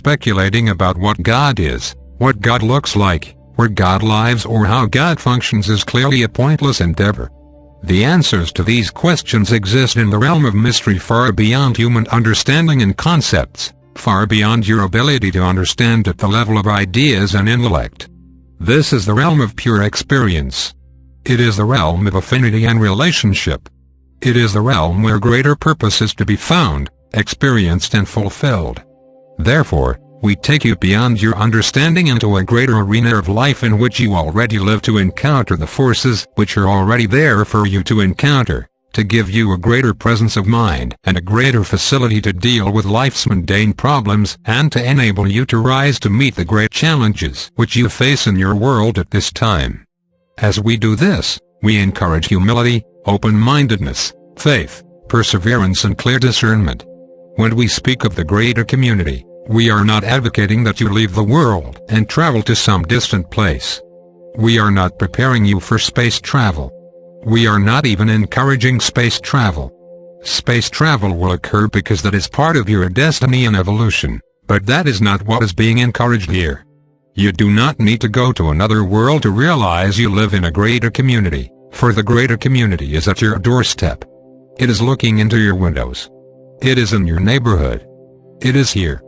speculating about what God is, what God looks like, where God lives, or how God functions is clearly a pointless endeavor. The answers to these questions exist in the realm of mystery far beyond human understanding and concepts, far beyond your ability to understand at the level of ideas and intellect. This is the realm of pure experience. It is the realm of affinity and relationship. It is the realm where greater purpose is to be found, experienced and fulfilled. Therefore, we take you beyond your understanding into a greater arena of life in which you already live to encounter the forces which are already there for you to encounter, to give you a greater presence of mind and a greater facility to deal with life's mundane problems and to enable you to rise to meet the great challenges which you face in your world at this time. As we do this, we encourage humility, open-mindedness, faith, perseverance and clear discernment. When we speak of the greater community, we are not advocating that you leave the world and travel to some distant place. We are not preparing you for space travel. We are not even encouraging space travel. Space travel will occur because that is part of your destiny and evolution, but that is not what is being encouraged here. You do not need to go to another world to realize you live in a greater community, for the greater community is at your doorstep. It is looking into your windows. It is in your neighborhood. It is here.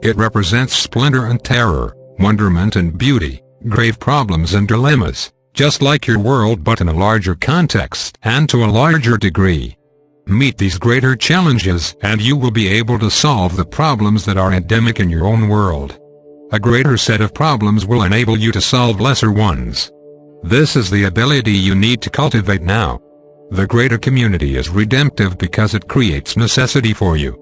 It represents splendor and terror, wonderment and beauty, grave problems and dilemmas, just like your world but in a larger context and to a larger degree. Meet these greater challenges and you will be able to solve the problems that are endemic in your own world. A greater set of problems will enable you to solve lesser ones. This is the ability you need to cultivate now. The greater community is redemptive because it creates necessity for you.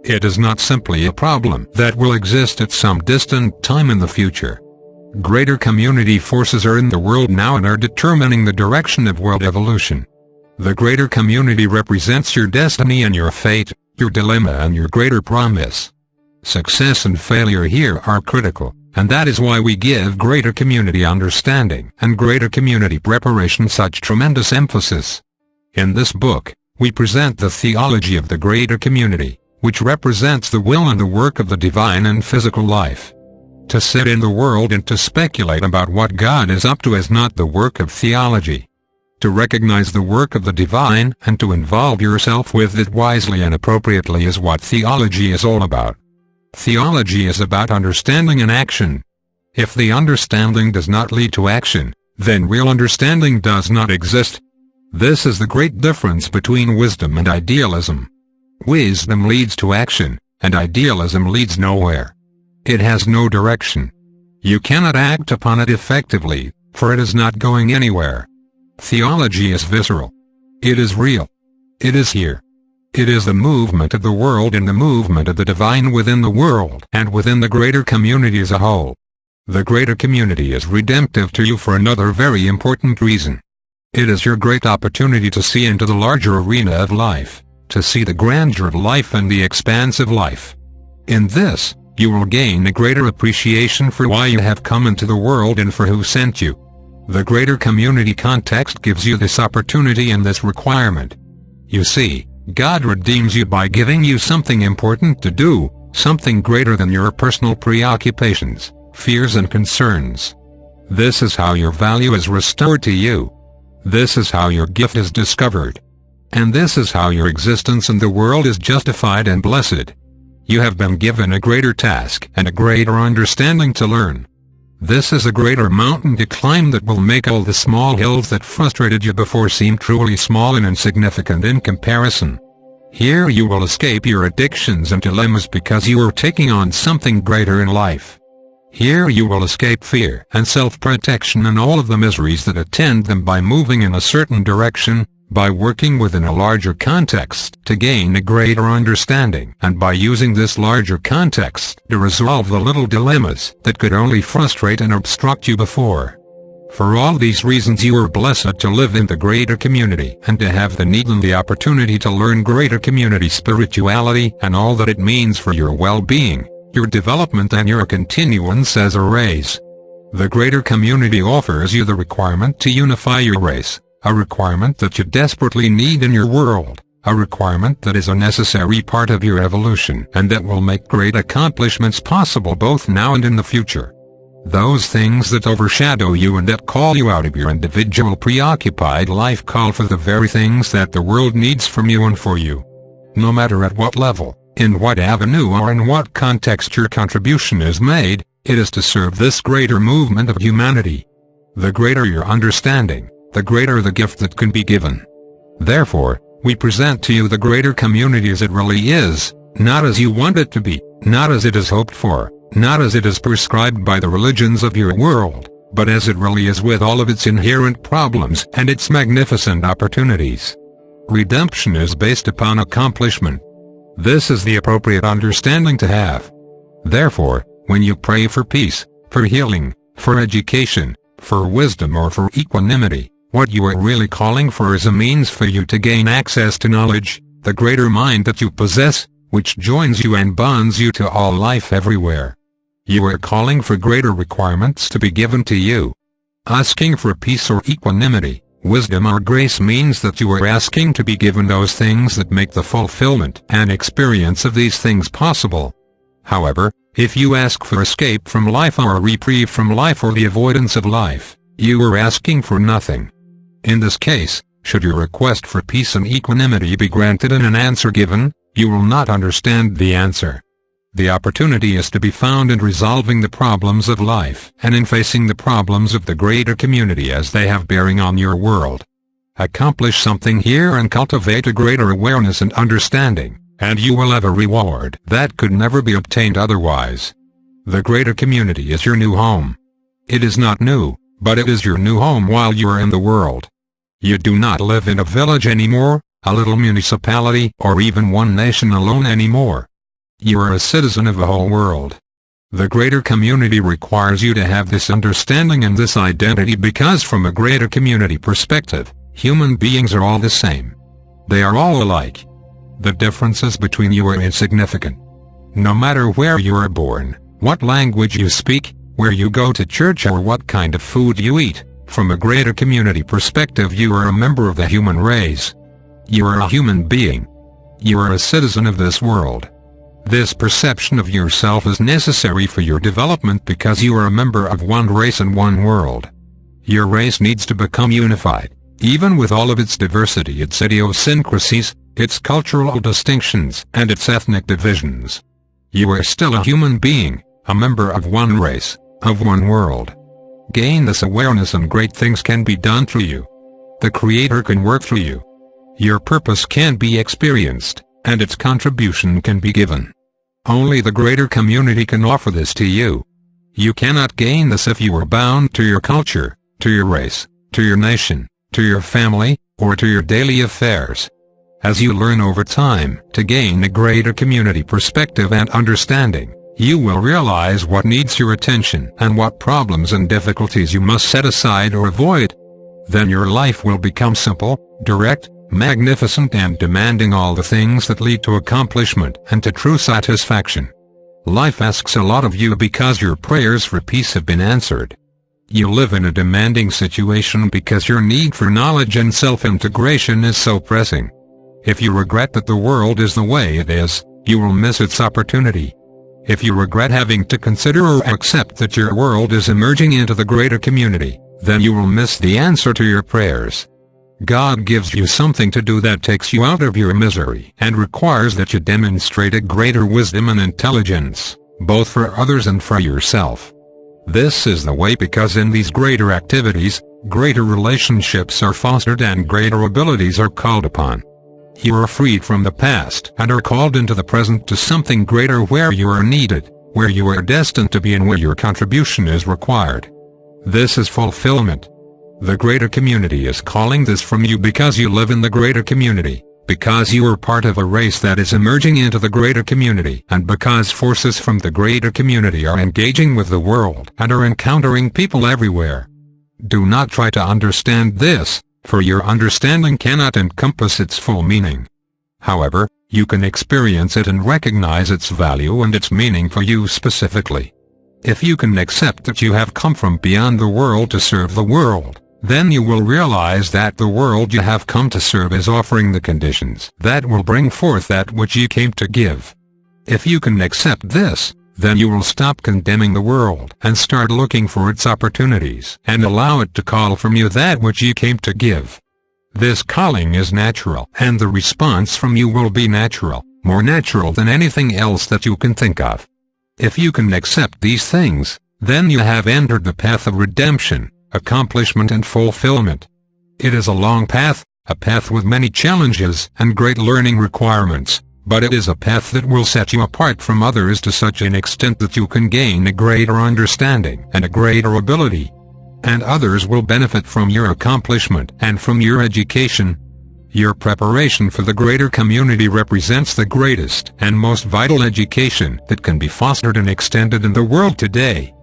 It is not simply a problem that will exist at some distant time in the future. Greater community forces are in the world now and are determining the direction of world evolution. The greater community represents your destiny and your fate, your dilemma and your greater promise. Success and failure here are critical, and that is why we give greater community understanding and greater community preparation such tremendous emphasis. In this book, we present the theology of the greater community, which represents the will and the work of the divine and physical life. To sit in the world and to speculate about what God is up to is not the work of theology. To recognize the work of the divine and to involve yourself with it wisely and appropriately is what theology is all about. Theology is about understanding and action. If the understanding does not lead to action, then real understanding does not exist. This is the great difference between wisdom and idealism. Wisdom leads to action, and idealism leads nowhere. It has no direction. You cannot act upon it effectively, for it is not going anywhere. Theology is visceral. It is real. It is here. It is the movement of the world and the movement of the divine within the world and within the greater community as a whole. The greater community is redemptive to you for another very important reason. It is your great opportunity to see into the larger arena of life, to see the grandeur of life and the expanse of life. In this, you will gain a greater appreciation for why you have come into the world and for who sent you. The greater community context gives you this opportunity and this requirement. You see, God redeems you by giving you something important to do, something greater than your personal preoccupations, fears and concerns. This is how your value is restored to you. This is how your gift is discovered. And this is how your existence in the world is justified and blessed. You have been given a greater task and a greater understanding to learn. This is a greater mountain to climb that will make all the small hills that frustrated you before seem truly small and insignificant in comparison. Here you will escape your addictions and dilemmas because you are taking on something greater in life. Here you will escape fear and self-protection and all of the miseries that attend them by moving in a certain direction, by working within a larger context to gain a greater understanding, and by using this larger context to resolve the little dilemmas that could only frustrate and obstruct you before. For all these reasons you are blessed to live in the greater community and to have the need and the opportunity to learn greater community spirituality and all that it means for your well-being, your development and your continuance as a race. The greater community offers you the requirement to unify your race, a requirement that you desperately need in your world, a requirement that is a necessary part of your evolution and that will make great accomplishments possible both now and in the future. Those things that overshadow you and that call you out of your individual preoccupied life call for the very things that the world needs from you and for you. No matter at what level, in what avenue or in what context your contribution is made, it is to serve this greater movement of humanity. The greater your understanding, the greater the gift that can be given. Therefore, we present to you the greater community as it really is, not as you want it to be, not as it is hoped for, not as it is prescribed by the religions of your world, but as it really is with all of its inherent problems and its magnificent opportunities. Redemption is based upon accomplishment. This is the appropriate understanding to have. Therefore, when you pray for peace, for healing, for education, for wisdom or for equanimity, what you are really calling for is a means for you to gain access to knowledge, the greater mind that you possess, which joins you and bonds you to all life everywhere. You are calling for greater requirements to be given to you. Asking for peace or equanimity, wisdom or grace means that you are asking to be given those things that make the fulfillment and experience of these things possible. However, if you ask for escape from life or a reprieve from life or the avoidance of life, you are asking for nothing. In this case, should your request for peace and equanimity be granted and an answer given, you will not understand the answer. The opportunity is to be found in resolving the problems of life and in facing the problems of the greater community as they have bearing on your world. Accomplish something here and cultivate a greater awareness and understanding, and you will have a reward that could never be obtained otherwise. The greater community is your new home. It is not new, but it is your new home while you are in the world. You do not live in a village anymore, a little municipality, or even one nation alone anymore. You are a citizen of the whole world. The greater community requires you to have this understanding and this identity because from a greater community perspective, human beings are all the same. They are all alike. The differences between you are insignificant. No matter where you are born, what language you speak, where you go to church or what kind of food you eat, from a greater community perspective you are a member of the human race. You are a human being. You are a citizen of this world. This perception of yourself is necessary for your development because you are a member of one race and one world. Your race needs to become unified, even with all of its diversity, its idiosyncrasies, its cultural distinctions, and its ethnic divisions. You are still a human being, a member of one race, of one world. Gain this awareness and great things can be done through you. The Creator can work through you. Your purpose can be experienced, and its contribution can be given. Only the greater community can offer this to you. You cannot gain this if you are bound to your culture, to your race, to your nation, to your family, or to your daily affairs. As you learn over time to gain a greater community perspective and understanding, you will realize what needs your attention and what problems and difficulties you must set aside or avoid. Then your life will become simple, direct, magnificent and demanding all the things that lead to accomplishment and to true satisfaction. Life asks a lot of you because your prayers for peace have been answered. You live in a demanding situation because your need for knowledge and self-integration is so pressing. If you regret that the world is the way it is, you will miss its opportunity. If you regret having to consider or accept that your world is emerging into the greater community, then you will miss the answer to your prayers. God gives you something to do that takes you out of your misery and requires that you demonstrate a greater wisdom and intelligence, both for others and for yourself. This is the way because in these greater activities, greater relationships are fostered and greater abilities are called upon. You are freed from the past and are called into the present to something greater where you are needed, where you are destined to be and where your contribution is required. This is fulfillment. The greater community is calling this from you because you live in the greater community, because you are part of a race that is emerging into the greater community, and because forces from the greater community are engaging with the world and are encountering people everywhere. Do not try to understand this, for your understanding cannot encompass its full meaning. However, you can experience it and recognize its value and its meaning for you specifically. If you can accept that you have come from beyond the world to serve the world, then you will realize that the world you have come to serve is offering the conditions that will bring forth that which you came to give. If you can accept this, then you will stop condemning the world and start looking for its opportunities and allow it to call from you that which you came to give. This calling is natural, and the response from you will be natural, more natural than anything else that you can think of. If you can accept these things, then you have entered the path of redemption, accomplishment and fulfillment. It is a long path, a path with many challenges and great learning requirements, but it is a path that will set you apart from others to such an extent that you can gain a greater understanding and a greater ability. And others will benefit from your accomplishment and from your education. Your preparation for the greater community represents the greatest and most vital education that can be fostered and extended in the world today.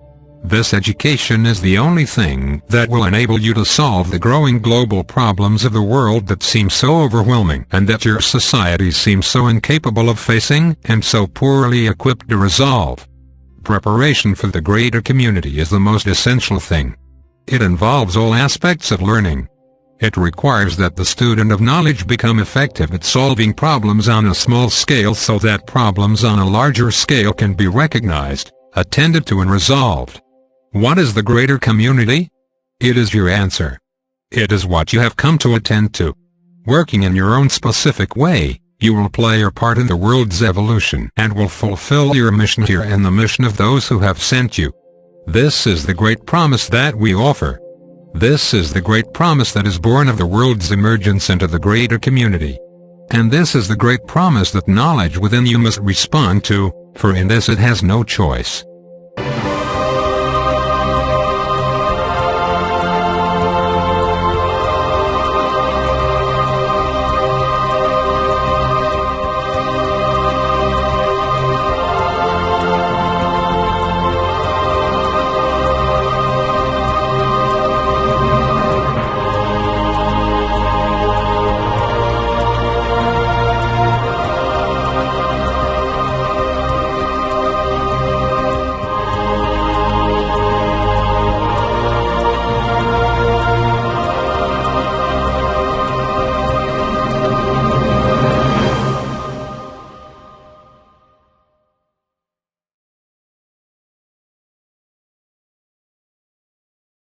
This education is the only thing that will enable you to solve the growing global problems of the world that seem so overwhelming and that your societies seem so incapable of facing and so poorly equipped to resolve. Preparation for the greater community is the most essential thing. It involves all aspects of learning. It requires that the student of knowledge become effective at solving problems on a small scale so that problems on a larger scale can be recognized, attended to and resolved. What is the greater community? It is your answer. It is what you have come to attend to. Working in your own specific way, you will play your part in the world's evolution and will fulfill your mission here and the mission of those who have sent you. This is the great promise that we offer. This is the great promise that is born of the world's emergence into the greater community. And this is the great promise that knowledge within you must respond to, for in this it has no choice.